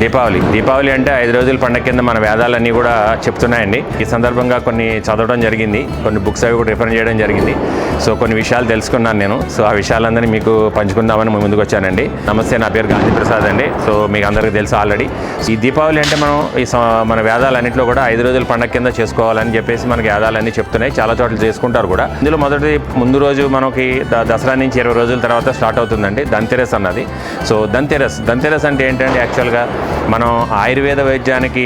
దీపావళి అంటే 5 రోజుల పండగ కింద మన వేదాలన్నీ కూడా చెప్తున్నాయండి. ఈ సందర్భంగా కొన్ని చదవడం జరిగింది, కొన్ని బుక్స్ అవి కూడా రిఫర్ చేయడం జరిగింది. సో కొన్ని విషయాలు తెలుసుకున్నాను నేను. సో ఆ విషయాలందరినీ మీకు పంచుకుందామని ముందుకు వచ్చానండి. నమస్తే, నా పేరు గాంధీ ప్రసాద్ అండి. సో మీకు అందరికీ తెలుసు ఆల్రెడీ. ఈ దీపావళి అంటే మనం మన వేదాలన్నింటిలో కూడా 5 రోజుల పండగ కింద చేసుకోవాలని చెప్పేసి మనకి వేదాలన్నీ చెప్తున్నాయి. చాలా చోట్ల చేసుకుంటారు కూడా. ఇందులో ముందు రోజు మనకి దసరా నుంచి 20 రోజుల తర్వాత స్టార్ట్ అవుతుందండి ధన్తెరస్ అన్నది. సో ధన్తెరస్ అంటే ఏంటంటే యాక్చువల్గా మనం ఆయుర్వేద వైద్యానికి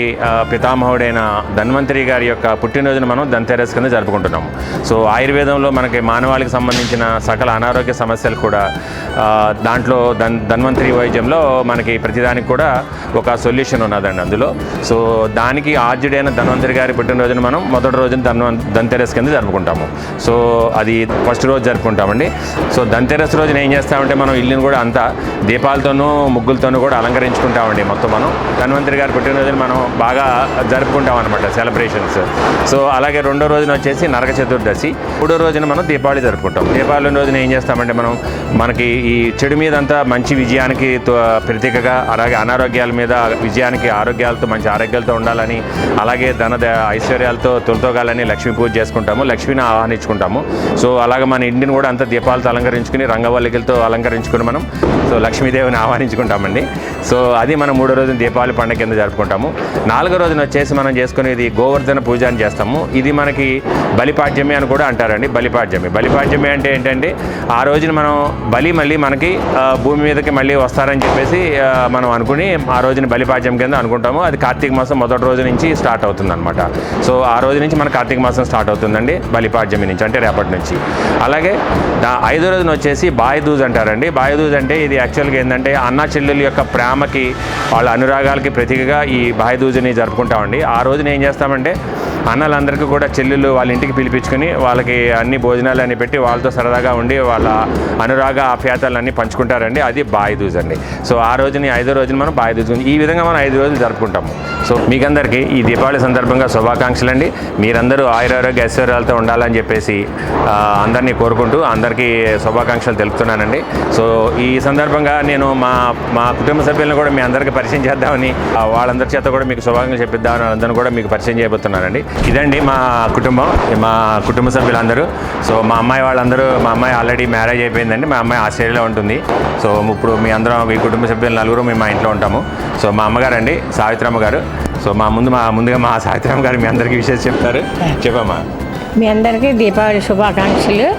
పితామహుడైన ధన్వంతరి గారి యొక్క పుట్టినరోజును మనం ధన్తెరస్ కింద జరుపుకుంటున్నాము. సో ఆయుర్వేదంలో మనకి మానవాళికి సంబంధించిన సకల అనారోగ్య సమస్యలు కూడా దాంట్లో ధన్వంతరి వైద్యంలో మనకి ప్రతిదానికి కూడా ఒక సొల్యూషన్ ఉన్నదండి అందులో. సో దానికి ఆర్జుడైన ధన్వంతరి గారి పుట్టినరోజును మనం మొదటి రోజున ధన్తెరస్ కింద జరుపుకుంటాము. సో అది ఫస్ట్ రోజు జరుపుకుంటామండి. సో ధన్తెరస్ రోజున ఏం చేస్తామంటే మనం ఇల్లుని కూడా అంతా దీపాలతోనూ ముగ్గులతోనూ కూడా అలంకరించుకుంటామండి. మొత్తం మనం ధన్వంతరి గారి పుట్టినరోజున మనం బాగా జరుపుకుంటాం అనమాట సెలబ్రేషన్స్. సో అలాగే రెండో రోజున వచ్చేసి నరక చతుర్దశి, మూడో రోజున మనం దీపావళి జరుపుకుంటాం. దీపావళి రోజున ఏం చేస్తామంటే మనకి ఈ చెడు మీద అంతా మంచి విజయానికి ప్రతీకగా, అలాగే అనారోగ్యాల మీద విజయానికి, ఆరోగ్యాలతో మంచి ఆరోగ్యాలతో ఉండాలని, అలాగే ఐశ్వర్యాలతో తొలతోగాలని లక్ష్మీ పూజ చేసుకుంటాము, లక్ష్మిని ఆహ్వానించుకుంటాము. సో అలాగే మన ఇంటిని కూడా అంతా దీపాలతో అలంకరించుకుని, రంగవల్లికలతో అలంకరించుకుని మనం సో లక్ష్మీదేవిని ఆహ్వానించుకుంటామండి. సో అది మనం మూడో రోజున దీపావళి పండుగ కింద జరుపుకుంటాము. నాలుగో రోజున వచ్చేసి మనం చేసుకునేది గోవర్ధన పూజ అని చేస్తాము. ఇది మనకి బలి పాడ్యమి అని కూడా అంటారండి. బలి పాడ్యమి అంటే ఏంటంటే ఆ రోజున మనం మళ్ళీ మనకి భూమి మీదకి మళ్ళీ వస్తారని చెప్పేసి మనం అనుకుని ఆ రోజున బలి పాడ్యం కింద అనుకుంటాము. అది కార్తీక మాసం మొదటి రోజు నుంచి స్టార్ట్ అవుతుంది అనమాట. సో ఆ రోజు నుంచి మన కార్తీక మాసం స్టార్ట్ అవుతుందండి, బలి పాడ్యమి నుంచి, అంటే రేపటి నుంచి. అలాగే ఐదో రోజున వచ్చేసి బాయదూజ్ అంటారండి. బాయదూజ్ అంటే ఇది యాక్చువల్గా ఏంటంటే అన్నా చెల్లెల యొక్క ప్రేమకి, వాళ్ళ అనురాగాలకి ప్రతీకగా ఈ బాయదూజ్ని జరుపుకుంటామండి. ఆ రోజున ఏం చేస్తామంటే అన్నలందరికీ కూడా చెల్లెళ్ళు వాళ్ళ ఇంటికి పిలిపించుకొని వాళ్ళకి అన్ని భోజనాలు అన్ని పెట్టి వాళ్ళతో సరదాగా ఉండి వాళ్ళ అనురాగ ఆప్యాయతలన్నీ పంచుకుంటారండి. అది బాయదూజ్ అండి. సో ఆ రోజుని ఐదో రోజున మనం బాయదూజ్, ఈ విధంగా మనం 5 రోజులు జరుపుకుంటాము. సో మీకందరికీ ఈ దీపావళి సందర్భంగా శుభాకాంక్షలు అండి. మీరందరూ ఆయురారోగ్య ఐశ్వర్యాలతో ఉండాలని చెప్పేసి అందరినీ కోరుకుంటూ అందరికీ శుభాకాంక్షలు తెలుపుతున్నానండి. సో ఈ సందర్భంగా నేను మా కుటుంబ సభ్యులను కూడా మీ అందరికీ పరిచయం చేద్దామని, వాళ్ళందరి చేత కూడా మీకు శుభాకాంక్షలు చెప్పిద్దామని అందరిని కూడా మీకు పరిచయం చేయబోతున్నానండి. ఇదండి మా కుటుంబ సభ్యులందరూ. సో మా అమ్మాయి ఆల్రెడీ మ్యారేజ్ అయిపోయిందండి. మా అమ్మాయి ఆస్ట్రేలియాలో ఉంటుంది. సో ఇప్పుడు మీ కుటుంబ సభ్యులు నలుగురు మేము మా ఇంట్లో ఉంటాము. సో మా అమ్మగారు అండి సావిత్రమ్మ గారు. సో ముందుగా మా సావిత్రమ్మ గారు మీ అందరికీ విషయం చెప్తారు. చెప్పమ్మా. మీ అందరికీ దీపావళి శుభాకాంక్షలు.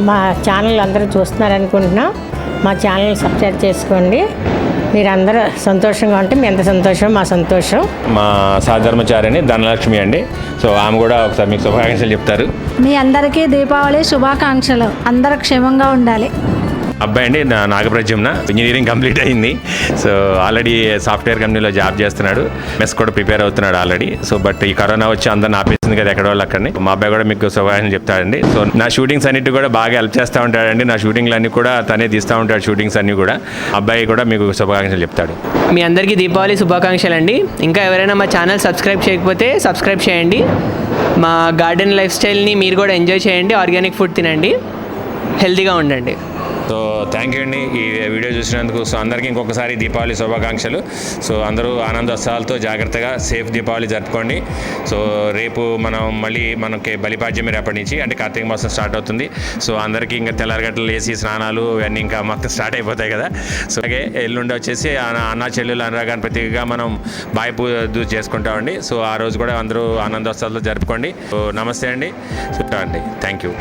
మా ఛానల్ అందరూ చూస్తున్నారనుకుంటున్నాం. మా ఛానల్ సబ్స్క్రైబ్ చేసుకోండి. మీరందరూ సంతోషంగా ఉంటే మీ ఎంత సంతోషం మా సంతోషం. మా సహధర్మచారిని ధనలక్ష్మి అండి. సో ఆమె కూడా ఒకసారి మీకు శుభాకాంక్షలు చెప్తారు. మీ అందరికీ దీపావళి శుభాకాంక్షలు. అందరూ క్షేమంగా ఉండాలి. అబ్బాయి అండి నాగప్రజ్ఞ, ఇంజనీరింగ్ కంప్లీట్ అయింది. సో ఆల్రెడీ సాఫ్ట్వేర్ కంపెనీలో జాబ్ చేస్తున్నాడు. మెస్ కూడా ప్రిపేర్ అవుతున్నాడు ఆల్రెడీ. సో బట్ ఈ కరోనా వచ్చి అందరిని ఆపేసింది కదా ఎక్కడ వాళ్ళు అక్కడిని. మా అబ్బాయి కూడా మీకు శుభాకాంక్షలు చెప్తాడండి. సో నా షూటింగ్స్ అన్నిటి కూడా బాగా హెల్ప్ చేస్తూ ఉంటాడండి. నా షూటింగ్లు అన్నీ కూడా తనే తీస్తూ ఉంటాడు, షూటింగ్స్ అన్నీ కూడా. అబ్బాయి కూడా మీకు శుభాకాంక్షలు చెప్తాడు. మీ అందరికీ దీపావళి శుభాకాంక్షలు అండి. ఇంకా ఎవరైనా మా ఛానల్ సబ్స్క్రైబ్ చేయకపోతే సబ్స్క్రైబ్ చేయండి. మా గార్డెన్ లైఫ్ స్టైల్ని మీరు కూడా ఎంజాయ్ చేయండి. ఆర్గానిక్ ఫుడ్ తినండి, హెల్తీగా ఉండండి. సో థ్యాంక్ యూ అండి ఈ వీడియో చూసినందుకు. సో అందరికీ ఇంకొకసారి దీపావళి శుభాకాంక్షలు. సో అందరూ ఆనందోత్సవాలతో జాగ్రత్తగా సేఫ్ దీపావళి జరుపుకోండి. సో రేపు మనకి బలిపాడ్యమి రేపటి నుంచి, అంటే కార్తీక మాసం స్టార్ట్ అవుతుంది. సో అందరికీ ఇంకా తెల్లారగట్టలు వేసి స్నానాలు ఇవన్నీ ఇంకా మొత్తం స్టార్ట్ అయిపోతాయి కదా. సో అలాగే ఎల్లుండి వచ్చేసి అన్నా చెల్లెలు అనురాగాన్ని ప్రతీకగా మనం బాయ్ పూజ చేసుకుంటామండి. సో ఆ రోజు కూడా అందరూ ఆనందోత్సవాలతో జరుపుకోండి. సో నమస్తే అండి. అండి థ్యాంక్ యూ.